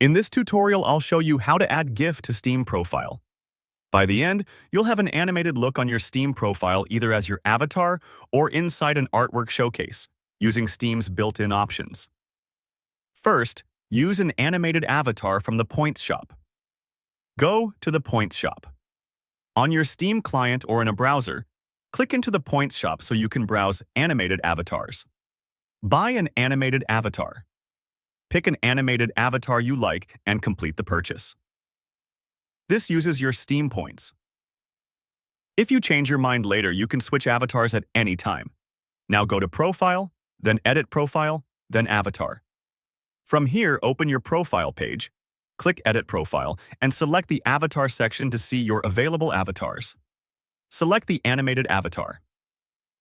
In this tutorial, I'll show you how to add GIF to Steam profile. By the end, you'll have an animated look on your Steam profile either as your avatar or inside an artwork showcase, using Steam's built-in options. First, use an animated avatar from the Points shop. Go to the Points shop. On your Steam client or in a browser, click into the Points shop so you can browse animated avatars. Buy an animated avatar. Pick an animated avatar you like and complete the purchase. This uses your Steam points. If you change your mind later, you can switch avatars at any time. Now go to Profile, then Edit Profile, then Avatar. From here, open your profile page, click Edit Profile, and select the Avatar section to see your available avatars. Select the animated avatar.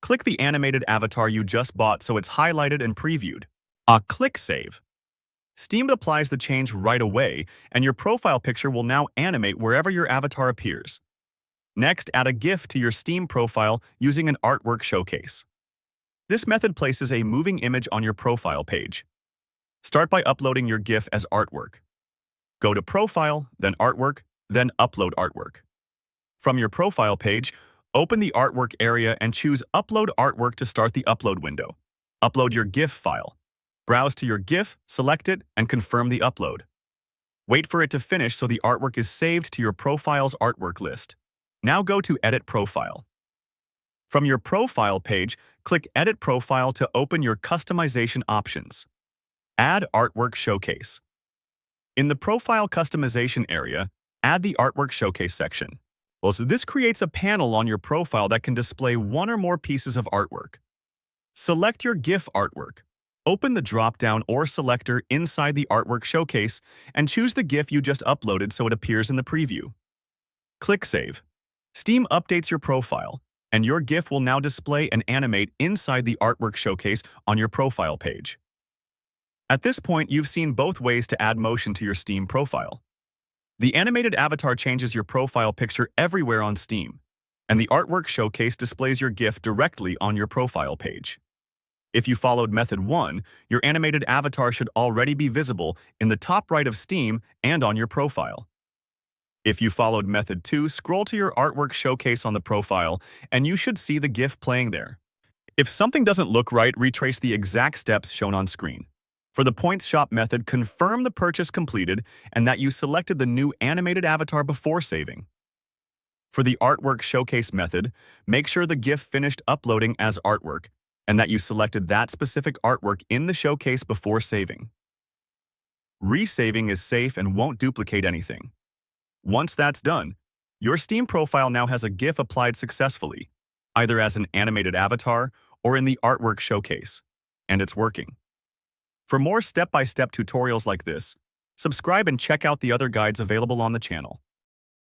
Click the animated avatar you just bought so it's highlighted and previewed. Click Save. Steam applies the change right away, and your profile picture will now animate wherever your avatar appears. Next, add a GIF to your Steam profile using an artwork showcase. This method places a moving image on your profile page. Start by uploading your GIF as artwork. Go to Profile, then Artwork, then Upload Artwork. From your profile page, open the artwork area and choose Upload Artwork to start the upload window. Upload your GIF file. Browse to your GIF, select it, and confirm the upload. Wait for it to finish so the artwork is saved to your profile's artwork list. Now go to Edit Profile. From your profile page, click Edit Profile to open your customization options. Add Artwork Showcase. In the Profile Customization area, add the Artwork Showcase section. So this creates a panel on your profile that can display one or more pieces of artwork. Select your GIF artwork. Open the drop-down or selector inside the artwork showcase and choose the GIF you just uploaded so it appears in the preview. Click Save. Steam updates your profile, and your GIF will now display and animate inside the artwork showcase on your profile page. At this point, you've seen both ways to add motion to your Steam profile. The animated avatar changes your profile picture everywhere on Steam, and the artwork showcase displays your GIF directly on your profile page. If you followed Method 1, your animated avatar should already be visible in the top right of Steam and on your profile. If you followed Method 2, scroll to your artwork showcase on the profile, and you should see the GIF playing there. If something doesn't look right, retrace the exact steps shown on screen. For the Points Shop method, confirm the purchase completed and that you selected the new animated avatar before saving. For the Artwork Showcase method, make sure the GIF finished uploading as artwork and that you selected that specific artwork in the showcase before saving. Resaving is safe and won't duplicate anything. Once that's done, your Steam profile now has a GIF applied successfully, either as an animated avatar or in the artwork showcase, and it's working. For more step-by-step tutorials like this, subscribe and check out the other guides available on the channel.